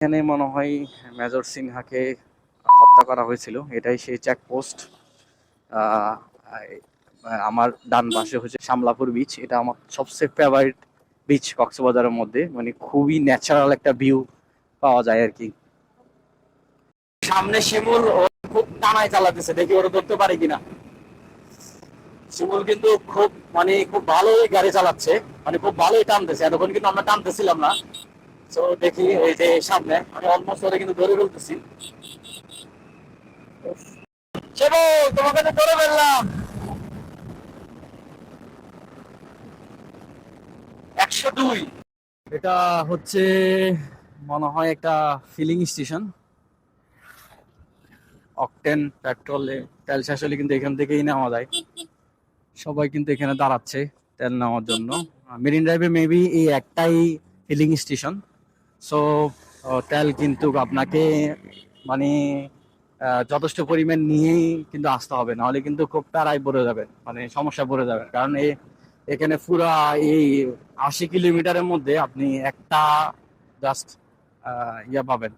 এখানে মনে হয় মেজর সিনহাকে হত্যা করা হয়েছিল, এটাই সেই চেকপোস্ট। আহ, আমার ডান পাশে হচ্ছে শামলাপুর বিচ, এটা আমার সবচেয়ে ফেভারিট বিচ কক্সবাজারের মধ্যে, মানে খুবই ন্যাচারাল একটা ভিউ পাওয়া যায় আর কি। সামনে শিমুল ও খুব টানায় চালাতেছে, দেখি ওরা ধরতে পারে কিনা। শিমুল কিন্তু খুব ভালোই গাড়ি চালাচ্ছে, মানে খুব ভালোই টানতেছে, এতক্ষণ কিন্তু আমরা টানতেছিলাম না। তো দেখি এই যে সামনে আমি অলমোস্ট ওরা কিন্তু ধরে ফেলতেছি। চলো, তোমাকে তো ধরে ফেললাম। 102। এটা হচ্ছে মনে হয় একটা ফিলিং স্টেশন। অকটেন পেট্রোলে তেল শেষ হলে কিন্তু এখান থেকেই নেওয়া যায়। সবাই কিন্তু এখানে দাঁড়াচ্ছে তেল নেওয়ার জন্য। মেরিন ড্রাইভে মেবি এই একটাই ফিলিং স্টেশন। সো তেল কিন্তু আপনাকে মানে যথেষ্ট পরিমাণ নিয়েই কিন্তু আসতে হবে, নাহলে কিন্তু খুব প্যারায় পড়ে যাবেন, মানে সমস্যা পড়ে যাবেন। কারণ এখানে পুরা এই 80 কিলোমিটারের মধ্যে আপনি একটা জাস্ট ইয়া পাবেন,